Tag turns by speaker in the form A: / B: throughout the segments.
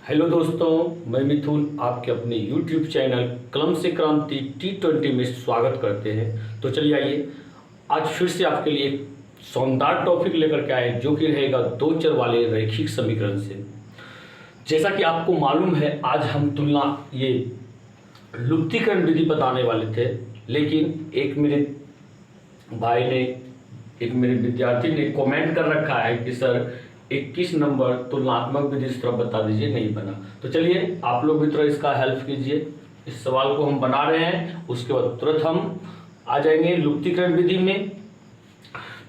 A: Hello दोस्तों, मैं मिथुन आपके अपने YouTube चैनल कलम से क्रांति T20 में स्वागत करते हैं। तो चलिए आइए, आज फिर से आपके लिए एक शानदार टॉपिक लेकर के आए जो कि रहेगा दो चर वाले रैखिक समीकरण से। जैसा कि आपको मालूम है, आज हम तुलना ये लुप्तीकरण विधि बताने वाले थे, लेकिन एक मेरे भाई ने, एक मेरे विद्यार्थी ने कमेंट कर रखा है कि सर 21 नंबर तुलनात्मक विधि इस तरह बता दीजिए, नहीं बना। तो चलिए आप लोग भी थोड़ा इसका हेल्प कीजिए। इस सवाल को हम बना रहे हैं, उसके बाद तुरंत हम आ जाएंगे लुप्तीकरण विधि में।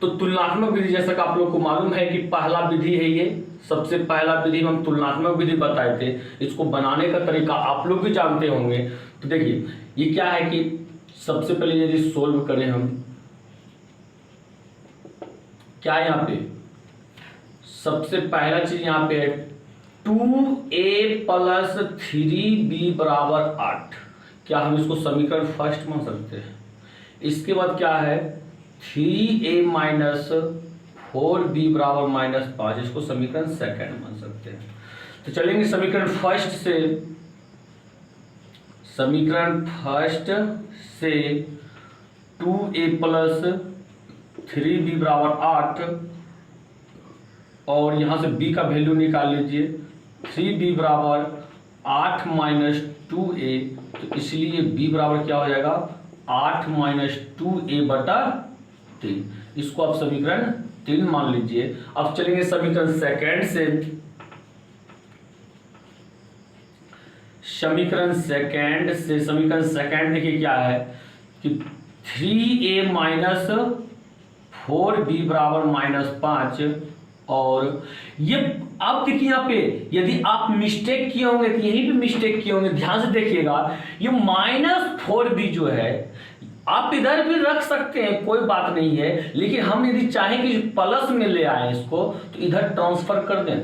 A: तो तुलनात्मक विधि, जैसा कि आप लोग को मालूम है कि पहला विधि है ये, सबसे पहला विधि हम तुलनात्मक विधि बताए थे। इसको बनाने का तरीका आप लोग भी जानते होंगे। तो देखिए ये क्या है कि सबसे पहले यदि सोल्व करें हम, क्या है यहाँ पे सबसे पहला चीज यहाँ पे है 2a + 3b = 8। क्या हम इसको समीकरण फर्स्ट मान सकते हैं? इसके बाद क्या है 3a - 4b = -5, इसको समीकरण सेकंड मान सकते हैं। तो चलेंगे समीकरण फर्स्ट से। समीकरण फर्स्ट से 2a + 3b = 8 और यहां से b का वैल्यू निकाल लीजिए। 3b = 8 - 2a, तो इसलिए b बराबर क्या हो जाएगा 8 - 2a/3। इसको आप समीकरण 3 मान लीजिए। अब चलेंगे समीकरण सेकंड से। समीकरण सेकंड देखिए क्या है कि 3a - 4b = -5। और ये अब देखिए यहाँ पे यदि आप मिस्टेक किए होंगे तो यहीं पे मिस्टेक किए होंगे, ध्यान से देखिएगा। ये -4b जो है आप इधर भी रख सकते हैं, कोई बात नहीं है, लेकिन हम यदि चाहें कि प्लस में ले आए इसको तो इधर ट्रांसफर कर दें।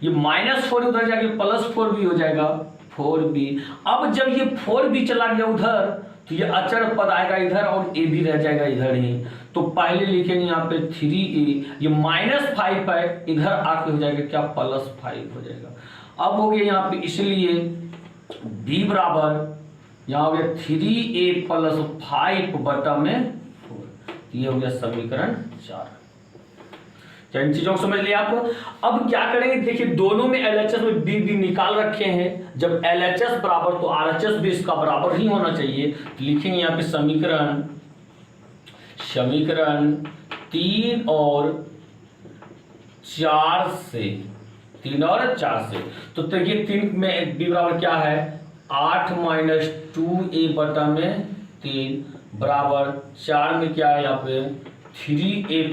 A: ये -4 उधर जाके +4b हो जाएगा 4b। अब जब ये 4b चला गया उधर तो ये अचर पद आएगा इधर और a भी रह जाएगा इधर ही। तो पहले लिखेंगे यहाँ पे 3a, ये -5 है, इधर आके हो जाएगा क्या +5 हो जाएगा। अब हो गया यहाँ पे, इसलिए b बराबर यहाँ हो गया 3a + 5/4। ये हो गया समीकरण 4। क्या इन चीजों को समझ लिया आप? अब क्या करेंगे, देखिए दोनों में LHS में b निकाल रखे हैं। जब LHS बराबर तो RHS भी इसका बराबर ही होना चाहिए। तो लिखेंगे यहाँ पे समीकरण 3 और 4 से। तो देखिए 3 में b बराबर क्या है 8 - 2a/3 बराबर 4 में क्या है यहाँ पे 3a +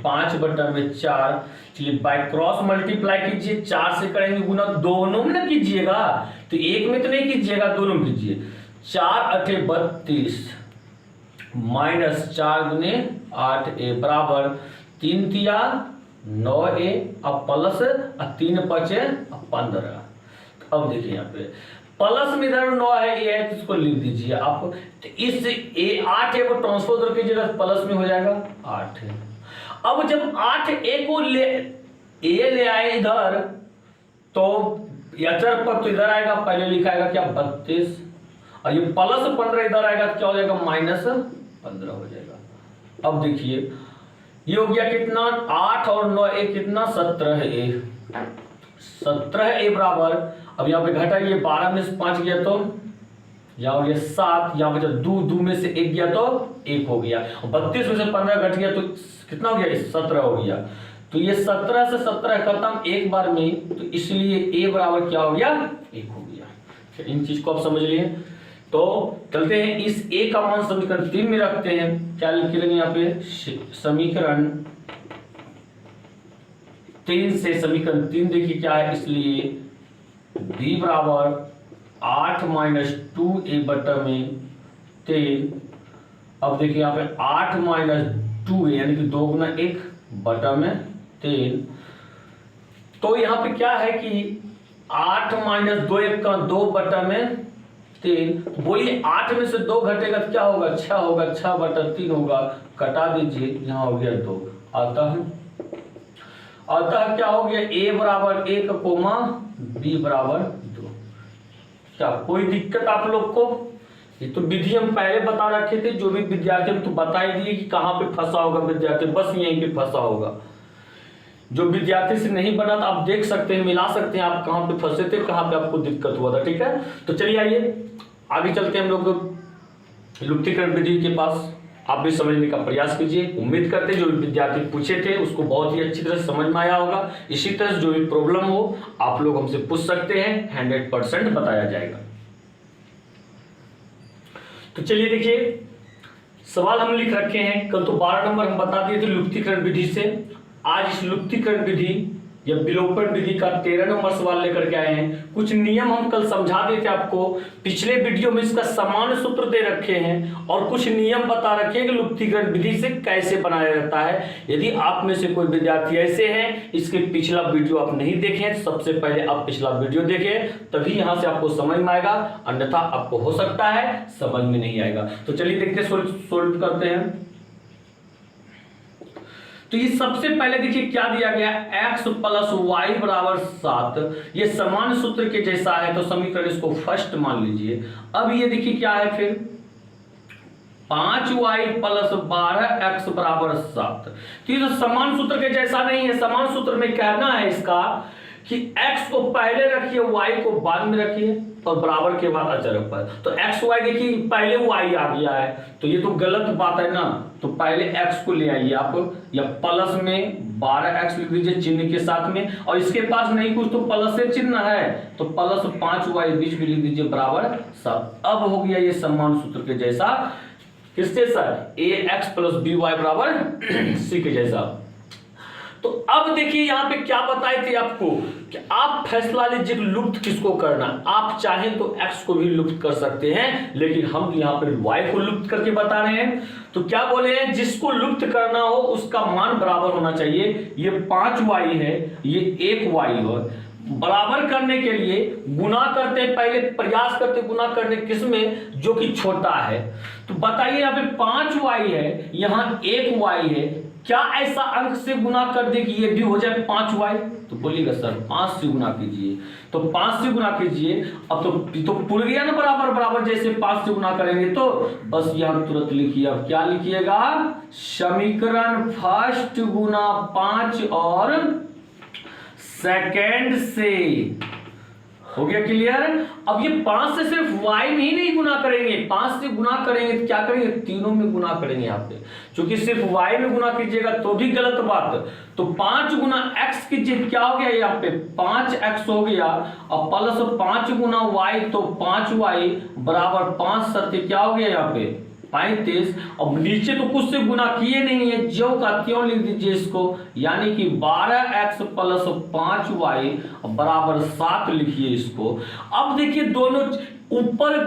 A: 5/4। चलिए बाय क्रॉस मल्टीप्लाई कीजिए, 4 से करेंगे गुना, दोनों में ना कीजिएगा, तो एक में तो नहीं कीजिएगा, दोनों में कीजिए। 4 × 8 = 32 -4 × 8a बराबर 3 × 3 = 9a, अब प्लस 3 × 5 = 15। अब देखिए यहाँ पे प्लस में इधर 9 है, ये है, तो इसको लिख दीजिए आप। तो इस 8a को ट्रांसफर उधर कीजिएगा तो प्लस में हो जाएगा 8 है। अब जब 8a को ले आए इधर तो अचर पर तो इधर आएगा, पहले लिखाएगा क्या 32, और ये +15 इधर आएगा तो क्या हो जाएगा -15 हो जाएगा। अब देखिए ये हो गया कितना 8 और 9a कितना 17a। 17a बराबर, अब यहाँ पे घटाइए, 12 में से 5 गया तो यहाँ हो गया 7, यहाँ पे जब 2 में से 1 गया तो 1 हो गया, 32 में से 15 घट गया तो कितना हो गया 17 हो गया। तो ये 17 से 17 खत्म एक बार में, तो इसलिए a बराबर क्या हो गया 1 हो गया। इन चीज को आप समझ लिए। तो चलते हैं इस a का मान समीकरण 3 में रखते हैं। क्या लिखेंगे यहाँ पे समीकरण 3 से, समीकरण 3 देखिए क्या है, इसलिए b बराबर 8 - 2a/3। अब देखिए यहाँ पे 8 - 2a यानी कि 2 × 1/3। तो यहाँ पे क्या है कि 8 - 2 1 का 2/3। बोलिए 8 में से 2 घटेगा तो क्या होगा 6 होगा, 6/3 होगा, कटा दीजिए, यहाँ हो गया 2 आता है। अतः क्या हो गया, a बराबर 1 कोमा b बराबर 2। क्या कोई दिक्कत आप लोग को? ये तो विधि हम पहले बता रखे थे, जो भी विद्यार्थी तो बता ही दिए कि कहाँ पे फंसा होगा विद्यार्थी, बस यहीं पे फंसा होगा। जो विद्यार्थी से नहीं बना था आप देख सकते हैं, मिला सकते हैं आप कहाँ पे फंसे थे, कहाँ पे आपको दिक्कत हुआ था। ठीक है, तो चलिए आइए आगे चलते हैं हम लोग लुप्तीकरण विधि के पास। आप भी समझने का प्रयास कीजिए। उम्मीद करते हैं जो भी विद्यार्थी पूछे थे उसको बहुत ही अच्छी तरह से समझ में आया होगा। इसी तरह से जो भी प्रॉब्लम हो आप लोग हमसे पूछ सकते हैं, 100% बताया जाएगा। तो चलिए देखिए, सवाल हम लिख रखे हैं, कल तो 12 नंबर हम बता दिए थे लुप्तीकरण विधि से। आज इस लुप्तीकरण विधि या विलोपन विधि का 13 नंबर सवाल लेकर के आए हैं। कुछ नियम हम कल समझा देते आपको, पिछले वीडियो में इसका सामान्य सूत्र दे रखे हैं और कुछ नियम बता रखे हैं कि लुप्तीकरण विधि से कैसे बनाया जाता है। यदि आप में से कोई विद्यार्थी ऐसे हैं इसके पिछला वीडियो आप नहीं देखे, सबसे पहले आप पिछला वीडियो देखें, तभी यहां से आपको समझ में आएगा, अन्यथा आपको हो सकता है समझ में नहीं आएगा। तो चलिए देखते हैं, सोल्व करते हैं। तो ये सबसे पहले देखिए क्या दिया गया, x प्लस वाई बराबर 7। ये समान सूत्र के जैसा है तो समीकरण इसको फर्स्ट मान लीजिए। अब ये देखिए क्या है फिर 5y प्लस 12x बराबर 7। तो ये तो समान सूत्र के जैसा नहीं है। समान सूत्र में कहना है इसका कि x को पहले रखिए, y को बाद में रखिए और बराबर के बाद अचर पर। तो x y देखिए पहले y आ गया है तो ये तो गलत बात है ना। तो पहले x को ले आइए आप, या प्लस में 12x लिख दीजिए चिन्ह के साथ में, और इसके पास नहीं कुछ तो प्लस से चिन्ह है तो प्लस 5y बीच में लिख दीजिए बराबर 7। अब हो गया ये समान सूत्र के जैसा। किससे सर? ax प्लस by बराबर c के जैसा। तो अब देखिए यहां पे क्या बताए थे आपको कि आप फैसला लीजिए लुप्त किसको करना। आप चाहें तो x को भी लुप्त कर सकते हैं, लेकिन हम यहां पर y को लुप्त करके बता रहे हैं। तो क्या बोले हैं, जिसको लुप्त करना हो उसका मान बराबर होना चाहिए। ये 5y है, ये 1y हो। बराबर करने के लिए गुना करते हैं, पहले प्रयास करते गुना करने किसमें, जो कि छोटा है। तो बताइए यहाँ पे 5y है, यहाँ 1y है, क्या ऐसा अंक से गुना कर दे कि ये भी हो जाए 5y? तो बोलिएगा सर 5 से गुना कीजिए। तो 5 से गुना कीजिए। अब तो पुर गया ना बराबर बराबर, जैसे 5 से गुना करेंगे तो बस यहां तुरंत लिखिए। अब क्या लिखिएगा, समीकरण फर्स्ट गुना 5 और सेकेंड से। हो गया क्लियर? अब ये 5 से सिर्फ y में ही नहीं गुना करेंगे, 5 से गुना करेंगे तो क्या करेंगे, तीनों में गुना करेंगे यहाँ पे। क्योंकि सिर्फ y में गुना कीजिएगा तो भी गलत बात। तो 5 गुना x कीजिए, क्या हो गया यहाँ पे 5x हो गया, और प्लस 5 गुना y तो 5y बराबर 5 सत्य क्या हो गया यहाँ पे 35। अब नीचे तो कुछ से गुना किए नहीं है, ज्यों का त्यों लिख दीजिए इसको, यानी कि 12x प्लस 5y बराबर 7 लिखिए इसको। अब देखिए दोनों ऊपर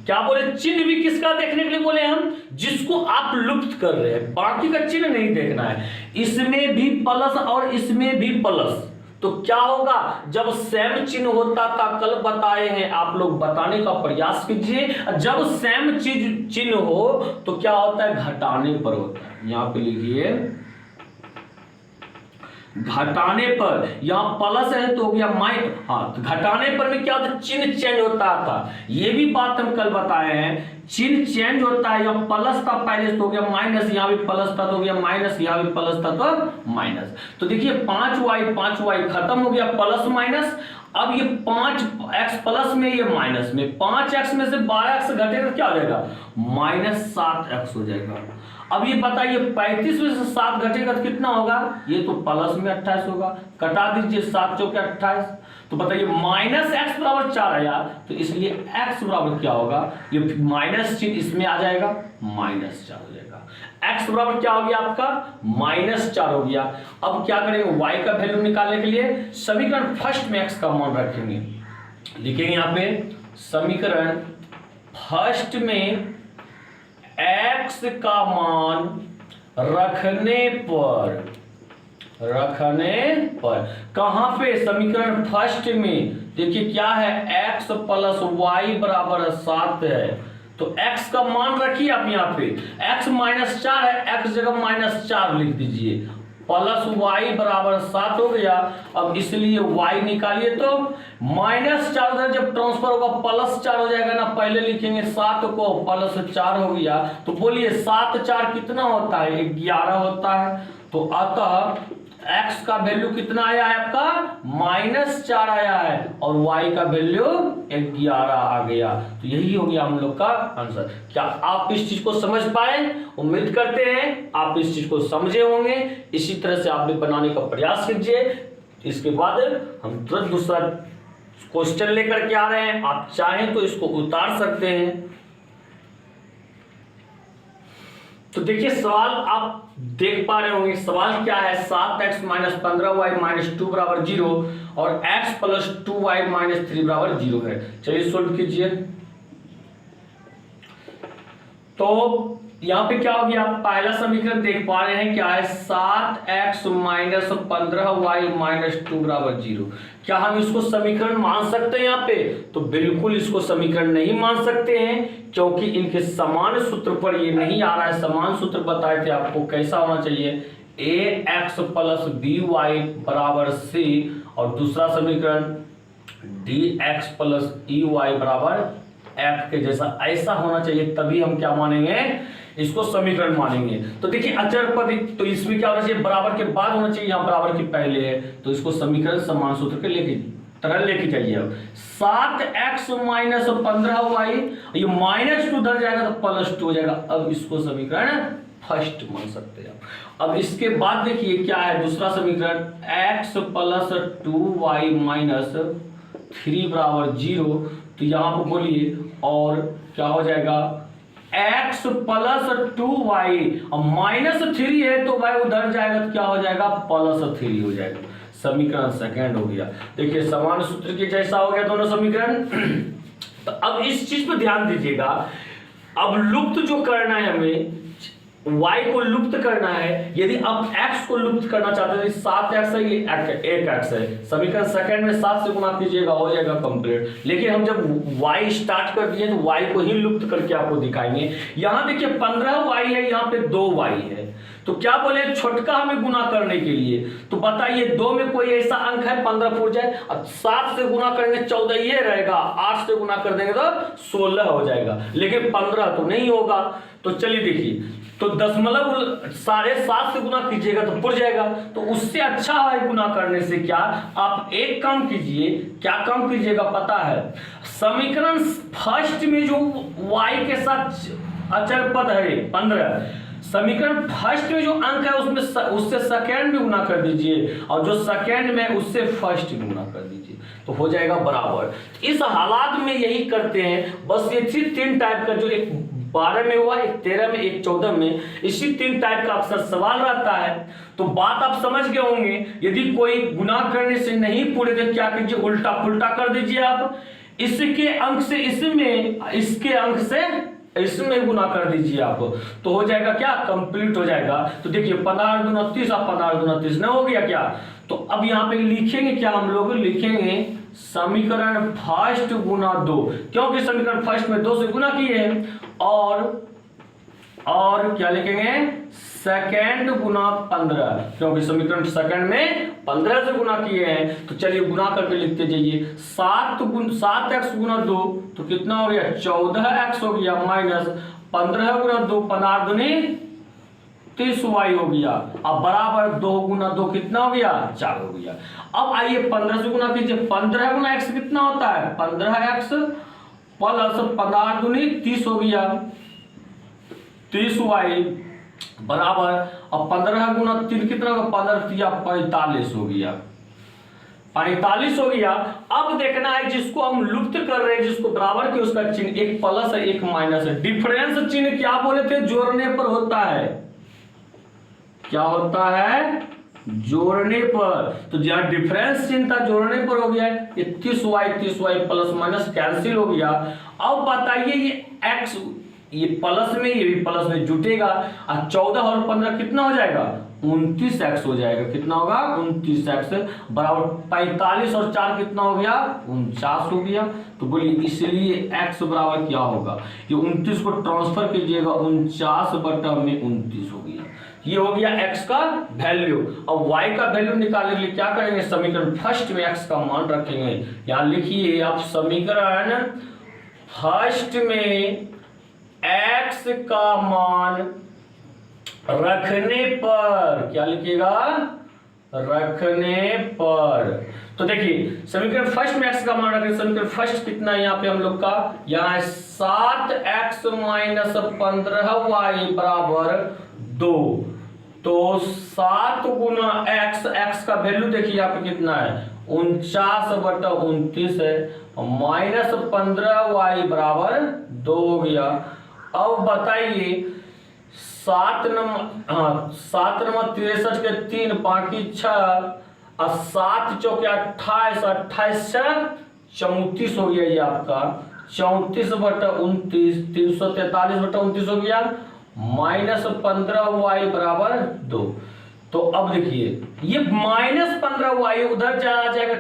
A: क्या बोले, चिन्ह भी किसका देखने के लिए बोले हम, जिसको आप लुप्त कर रहे हैं, बाकी का चिन्ह नहीं देखना है। इसमें भी प्लस और इसमें भी प्लस, तो क्या होगा, जब सेम चिन्ह होता था कल बताए हैं, आप लोग बताने का प्रयास कीजिए। जब सेम चीज चिन्ह हो तो क्या होता है, घटाने पर होता है। यहां पे लिखिए घटाने पर, यहां प्लस है तो हो गया माइनस। हाँ, तो घटाने पर में क्या होता है, चिन्ह चेंज होता था। ये भी बात हम कल बताए हैं, चिन्ह चेंज होता है। यहाँ प्लस था पहले तो हो गया माइनस, यहाँ भी प्लस था तो हो गया माइनस, यहाँ भी प्लस था तो माइनस। तो देखिए 5y खत्म हो गया प्लस माइनस। अब ये 5x प्लस में, ये माइनस में, 5x में से 12x घटेगा क्या हो जाएगा, -7x हो जाएगा। अब ये बताइए 35 में से 7 घटेगा तो कितना होगा, ये तो प्लस में 28 होगा। कटा दीजिए 7 चौके 28। तो बताइए -x बराबर 4 आया, तो इसलिए x बराबर क्या होगा, ये माइनस चिन्ह इसमें आ जाएगा, -4 हो जाएगा। x बराबर क्या हो गया आपका, -4 हो गया। अब क्या करेंगे, y का वैल्यू निकालने के लिए समीकरण फर्स्ट में x का मान रखेंगे। लिखेंगे यहाँ पे समीकरण फर्स्ट में x का मान रखने पर कहां पे, समीकरण फर्स्ट में देखिए क्या है, x प्लस y बराबर 7 है। तो x का मान रखिए आप यहाँ पे, x -4 है, x जगह -4 लिख दीजिए। प्लस वाई बराबर 7 हो गया। अब इसलिए वाई निकालिए तो -4 उधर जब ट्रांसफर होगा +4 हो जाएगा ना, पहले लिखेंगे 7 को +4 हो गया। तो बोलिए 7 4 कितना होता है? 11 होता है। तो अतः x का वैल्यू कितना आया है आपका? -4 आया है और y का वैल्यू 11 आ गया। तो यही हो गया हम लोग का आंसर। क्या आप इस चीज को समझ पाए? उम्मीद करते हैं आप इस चीज को समझे होंगे। इसी तरह से आप भी बनाने का प्रयास कीजिए। इसके बाद हम तुरंत दूसरा क्वेश्चन लेकर के आ रहे हैं, आप चाहें तो इसको उतार सकते हैं। तो देखिए सवाल आप देख पा रहे होंगे, सवाल क्या है? 7x - 15y - 2 बराबर 0 और x + 2y - 3 बराबर 0 है। चलिए सोल्व कीजिए। तो यहां पे क्या हो गया? आप पहला समीकरण देख पा रहे हैं, क्या है? 7x - 15y - 2 बराबर 0। क्या हम इसको समीकरण मान सकते हैं यहाँ पे? तो बिल्कुल इसको समीकरण नहीं मान सकते हैं, क्योंकि इनके समान सूत्र पर ये नहीं आ रहा है। समान सूत्र बताए थे आपको कैसा होना चाहिए? ax + by बराबर c और दूसरा समीकरण dx + ey बराबर f के जैसा ऐसा होना चाहिए, तभी हम क्या मानेंगे? इसको समीकरण मानेंगे। तो देखिए अचर पद, तो इसमें क्या होना चाहिए? बराबर के बाद होना चाहिए, यहाँ बराबर के पहले है। तो इसको समीकरण समान सूत्र के लेके जाइए। अब 7x - 15y, ये -2 उधर जाएगा तो +2 हो जाएगा। अब इसको समीकरण फर्स्ट मान सकते हैं। अब इसके बाद देखिए क्या है दूसरा समीकरण? x + 2y - 3 बराबर 0। तो यहाँ पर बोलिए और क्या हो जाएगा? x + 2y और -3 है तो y उधर जाएगा तो क्या हो जाएगा? +3 हो जाएगा। समीकरण सेकंड हो गया। देखिए समान सूत्र के जैसा हो गया दोनों समीकरण। तो अब इस चीज पर ध्यान दीजिएगा, अब लुप्त जो करना है हमें, y को लुप्त करना है। यदि आप x को लुप्त करना चाहते हैं, 7x है, ये 1x है, समीकरण सेकंड में 7 से गुणा कीजिएगा, हो जाएगा कंप्लीट। लेकिन हम जब y स्टार्ट कर दिए तो y को ही लुप्त करके आपको दिखाएंगे। यहां देखिए 15y है, यहाँ पे 2y है। तो क्या बोले? छोटका हमें गुना करने के लिए। तो बताइए 2 में कोई ऐसा अंक है 15 पूर जाए? अब 7 से गुना करेंगे 14 ये रहेगा, 8 से गुना कर देंगे तो 16 हो जाएगा, लेकिन 15 तो नहीं होगा। तो चलिए देखिए, तो दशमलव 7.5 से गुना कीजिएगा तो पुर जाएगा। तो उससे अच्छा है गुना करने से क्या, आप एक काम कीजिए। क्या काम कीजिएगा पता है? समीकरण फर्स्ट में जो y के साथ अचर पद है 15, समीकरण फर्स्ट में जो अंक है उसमें उससे सेकेंड में गुना कर दीजिए, और जो सेकेंड में उससे फर्स्ट में गुना कर दीजिए, तो हो जाएगा बराबर। इस हालात में यही करते हैं। बस ये 3 टाइप का, जो एक 12 में हुआ, एक 13 में, एक 14 में, इसी 3 टाइप का अक्सर सवाल रहता है। तो बात आप समझ गए होंगे। यदि कोई गुना करने से नहीं पूरे तो क्या कीजिए? उल्टा पुल्टा कर दीजिए आप। इसके अंक से इसमें, इसके अंक से इसमें गुना कर दीजिए आप, तो हो जाएगा क्या? कंप्लीट हो जाएगा। तो देखिए 15 दूना 30 और 15 दूना 30 न हो गया क्या? तो अब यहाँ पे लिखेंगे क्या? हम लोग लिखेंगे समीकरण फर्स्ट गुना 2, क्योंकि समीकरण फर्स्ट में 2 से गुना किए हैं। और क्या लिखेंगे? सेकेंड गुना 15, क्योंकि समीकरण सेकेंड में 15 से गुना किए हैं। तो चलिए गुना करके लिखते जाइए। 7x गुना 2 तो कितना हो गया? 14x हो गया, माइनस 15 गुना 2 15 दूनी 30y हो गया। अब बराबर 2 गुना 2 कितना हो गया? 4 हो गया। अब आइए 15 से गुना कीजिए। 15 गुना x कितना होता है? 15x प्लस 15 दूनी 30 हो गया, 30y बराबर। अब 15 गुना 3 कितना होगा? 15 45 हो गया, 45 हो गया। अब देखना है जिसको हम लुप्त कर रहे हैं, जिसको बराबर के, उसका चिन्ह एक प्लस है एक माइनस है। डिफरेंस चिन्ह क्या बोले थे? जोड़ने पर होता है। क्या होता है? जोड़ने पर। तो जहां डिफरेंस चिन्ह था जोड़ने पर हो गया। ये 30y प्लस माइनस कैंसिल हो गया। अब बताइए ये x, ये प्लस में, ये भी प्लस में जुटेगा, और 14 और 15 कितना हो जाएगा? 29x हो जाएगा। कितना होगा? 29x बराबर 45 और 4 कितना हो गया? 49 हो गया। तो बोलिए इसलिए x बराबर क्या होगा? ये 29 को ट्रांसफर कीजिएगा, 49 बटा में 29 हो गया। ये हो गया x का वैल्यू। अब y का वैल्यू निकालने के लिए क्या करेंगे, समीकरण फर्स्ट में x का मान रखेंगे। यहां लिखिए आप समीकरण फर्स्ट में x का मान रखने पर, क्या लिखिएगा, रखने पर। तो देखिए समीकरण फर्स्ट में x का मान रखें, समीकरण फर्स्ट कितना है यहाँ पे हम लोग का, यहाँ है 7x माइनस 15y बराबर 2। तो 7 गुना x का वैल्यू देखिए यहाँ पे कितना है 49/29 है, माइनस 15y बराबर 2 हो गया। अब बताइए 7 नंबर 63 के 3 बाकी 6 और 7 चौके 28, 28 से 34 हो गया ये आपका 34/29, 343/29 हो गया, माइनस 15y बराबर 2। तो अब देखिए ये माइनस 15y उधर चला जाएगा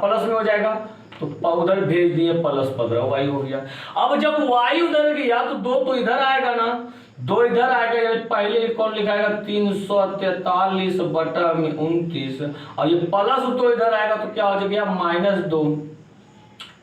A: प्लस में हो जाएगा, तो उधर भेज दिए प्लस 15y हो गया। अब जब y उधर गया तो 2 तो इधर आएगा ना, 2 इधर आएगा, पहले कौन लिखाएगा 343/29 और ये प्लस तो इधर आएगा तो क्या हो जाएगा -2।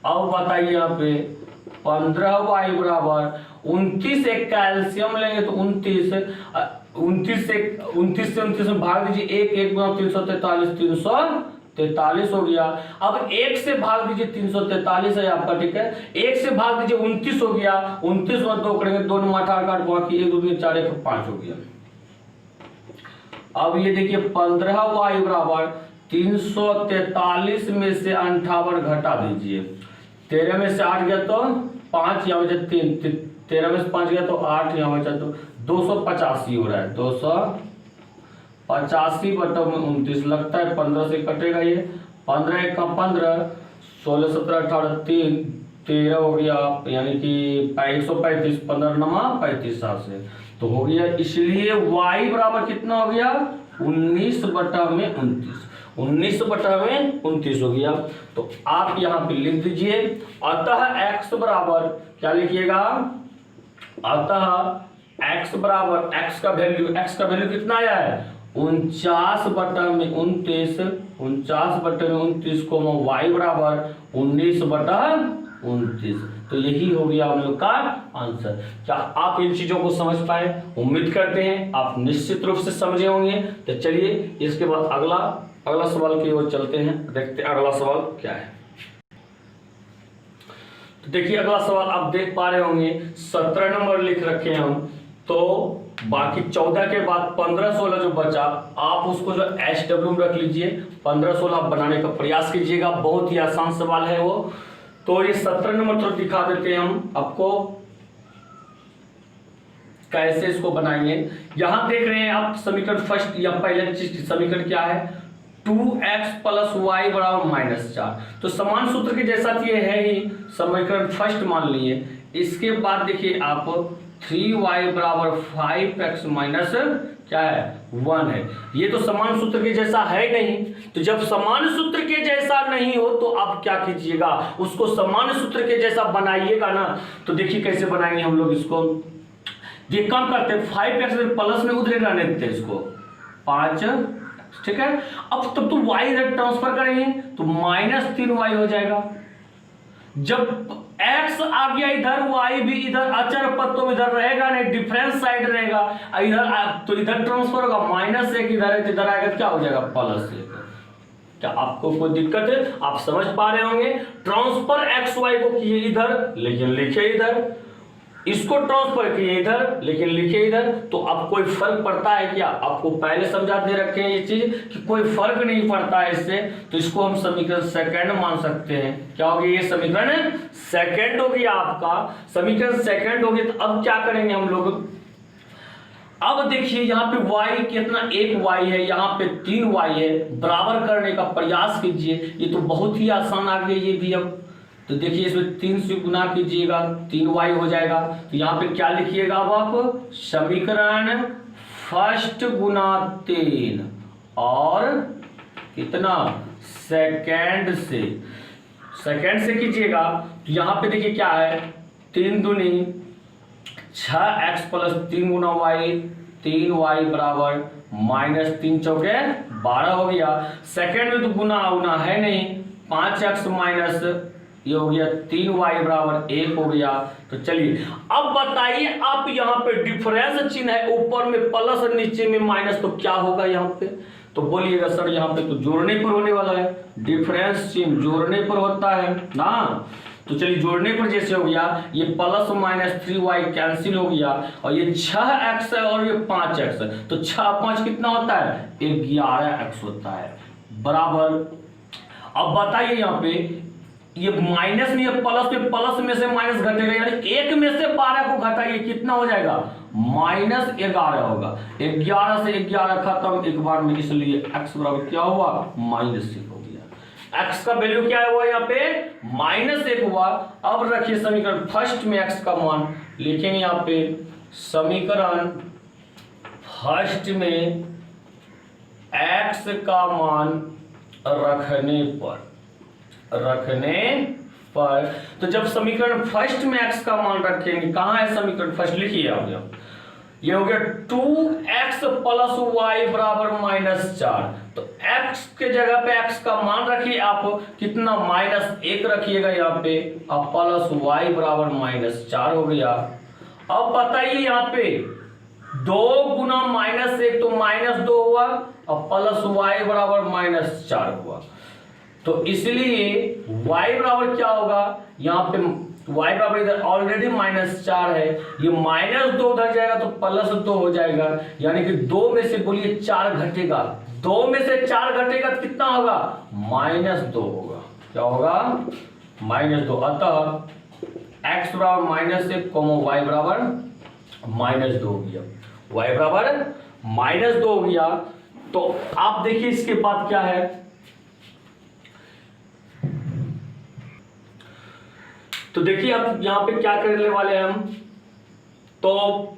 A: अब बताइए यहाँ पे 15y बराबर 29, एक कैल्शियम लेंगे तो 29 से 29 में भाग दीजिए, 1 गुना 343 हो गया। अब 1 से भाग दीजिए 343 है आपका, ठीक है, 1 से भाग दीजिए 29 हो गया, 29 में 2 करेंगे 2 में 18 काट बाकी 1 2 4 1 5 हो गया। अब ये देखिए 15y बराबर 343 में से 58 घटा दीजिए, 13 में से 8 गया तो 5, यहाँ बचा 3, 13 में से 5 गया तो 8, यहाँ बचा तो 285 हो रहा है, 285/29 लगता है 15 से कटेगा ये, 15 1 का 15, 16 17 18 3 13 हो गया, यानी कि 135, 15 नमा 35 से तो हो गया। इसलिए y बराबर कितना हो गया 19/29, 19/29 हो गया। तो आप यहाँ पे लिख दीजिए, अतः x बराबर क्या लिखिएगा, अतः x बराबर x का वैल्यू कितना आया है 49/29, 49/29 को y बराबर 19/29। तो यही हो गया हम लोग का आंसर। क्या आप इन चीजों को समझ पाए? उम्मीद करते हैं आप निश्चित रूप से समझे होंगे। तो चलिए इसके बाद अगला सवाल की ओर चलते हैं, देखते हैं अगला सवाल क्या है। तो देखिए अगला सवाल आप देख पा रहे होंगे 17 नंबर लिख रखे हैं हम, तो बाकी 14 के बाद 15 16 जो बचा आप उसको जो HW में रख लीजिए, 15 16 बनाने का प्रयास कीजिएगा, बहुत ही आसान सवाल है वो। तो ये 17 नंबर थोड़ा दिखा देते हैं हम आपको कैसे इसको बनाएंगे। यहां देख रहे हैं आप समीकरण फर्स्ट या पहले चीज समीकरण क्या है 2x + y = -4। तो समान सूत्र के जैसा ये है ही, समीकरण फर्स्ट मान लिए। इसके बाद देखिए आप 3y = 5x - क्या है 1 है। ये तो समान सूत्र के जैसा है नहीं, तो जब समान सूत्र के जैसा नहीं हो तो आप क्या कीजिएगा, उसको समान सूत्र के जैसा बनाइएगा ना। तो देखिए कैसे बनाएंगे हम लोग इसको, ये कम करते हैं 5x प्लस में उधर रहने देते हैं इसको 5, ठीक है। अब तब तो y इधर ट्रांसफर करेंगे तो -3y हो जाएगा। जब x आ गया इधर, y भी इधर अचर पद तो इधर रहेगा नहीं, डिफरेंस साइड रहेगा, इधर तो इधर ट्रांसफर होगा, -1 इधर है तो इधर आएगा क्या हो जाएगा +1। क्या आपको कोई दिक्कत है? आप समझ पा रहे होंगे। ट्रांसफर x y को किए इधर लेकिन लिखे इधर, इसको ट्रांसफर किए इधर लेकिन लिखे इधर, तो अब कोई फर्क पड़ता है क्या? आपको पहले समझा दे रखे हैं ये चीज कि कोई फर्क नहीं पड़ता है इससे, तो इसको हम समीकरण सेकंड मान सकते हैं। क्या हो गया, ये समीकरण सेकंड हो गया आपका, समीकरण सेकंड हो गया। तो अब क्या करेंगे हम लोग, अब देखिए यहाँ पे y कितना, 1y है, यहाँ पे 3y है, बराबर करने का प्रयास कीजिए। ये तो बहुत ही आसान आ गया ये भी। अब तो देखिए इसमें 3 से गुना कीजिएगा 3y हो जाएगा। तो यहाँ पे क्या लिखिएगा अब आप, समीकरण फर्स्ट गुना 3 और कितना सेकंड से कीजिएगा। तो यहाँ पे देखिए क्या है 3 दूनी 6x + 3 गुना y 3y बराबर -3 चौके 12 हो गया। सेकंड में तो गुना उना है नहीं, 5x माइनस ये हो गया 3y बराबर 1 हो गया। तो चलिए अब बताइए, आप यहाँ पे डिफरेंस चिन्ह है, ऊपर में प्लस और नीचे में माइनस, तो क्या होगा यहाँ पे? तो बोलिएगा सर यहाँ पे तो जोड़ने पर होने वाला है, डिफरेंस चिन्ह जोड़ने पर होता है ना। तो चलिए जोड़ने पर जैसे हो गया, ये प्लस माइनस 3y कैंसिल हो गया, और ये 6x है और ये 5x है, तो 6 5 कितना होता है? 11x होता है बराबर। अब बताइए यहाँ पे ये माइनस में ये प्लस में से माइनस घटेगा, यानी 1 में से 12 को घटाइए, कितना हो जाएगा? -11 होगा। 11 से 11 खत्म एक बार में, इसलिए x बराबर क्या हुआ? -1 हो गया। x का वैल्यू क्या हुआ यहाँ पे? -1 हुआ। अब रखिए समीकरण फर्स्ट में x का मान लिखेंगे यहाँ पे, समीकरण फर्स्ट में x का मान रखने पर तो जब समीकरण फर्स्ट में x का मान रखेंगे, कहां है समीकरण फर्स्ट? लिखिए आप यहाँ, ये हो गया 2x प्लस वाई बराबर -4। तो x के जगह पे x का मान रखिए आप, कितना? -1 रखिएगा यहाँ पे, अब प्लस वाई बराबर -4 हो गया। अब बताइए यहाँ पे 2 गुना -1 तो -2 हुआ, और प्लस वाई बराबर -4 हुआ। तो इसलिए y बराबर क्या होगा? यहाँ पे y बराबर इधर ऑलरेडी -4 है, ये -2 उधर जाएगा तो +2 हो जाएगा, यानी कि 2 में से बोलिए 4 घटेगा, 2 में से 4 घटेगा तो कितना होगा? -2 होगा। क्या होगा? -2। अतः x बराबर -1, y बराबर -2 हो गया, y बराबर -2 हो गया। तो आप देखिए इसके बाद क्या है, तो देखिए अब यहाँ पे क्या करने वाले हैं हम, तो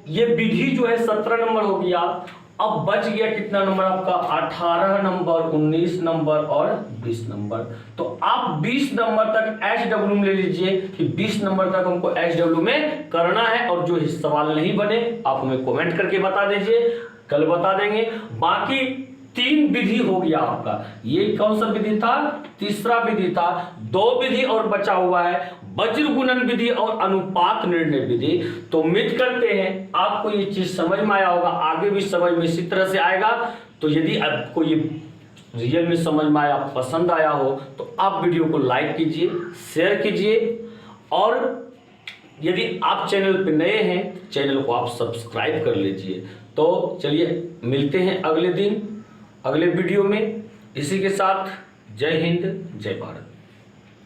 A: ये विधि जो है 17 नंबर हो गया। अब बच गया कितना नंबर आपका? 18 नंबर, 19 नंबर और 20 नंबर। तो आप 20 नंबर तक HW में ले लीजिए कि 20 नंबर तक हमको HW में करना है, और जो सवाल नहीं बने आप हमें कमेंट करके बता दीजिए, कल बता देंगे। बाकी 3 विधि हो गया आपका। ये कौन सा विधि था? तीसरा विधि था। 2 विधि और बचा हुआ है, वज्र गुणन विधि और अनुपात निर्णय विधि। तो उम्मीद करते हैं आपको ये चीज समझ में आया होगा, आगे भी समझ में इसी तरह से आएगा। तो यदि आपको ये रियल में समझ में आया, पसंद आया हो, तो आप वीडियो को लाइक कीजिए, शेयर कीजिए, और यदि आप चैनल पर नए हैं चैनल को आप सब्सक्राइब कर लीजिए। तो चलिए मिलते हैं अगले दिन अगले वीडियो में। इसी के साथ जय हिंद, जय भारत।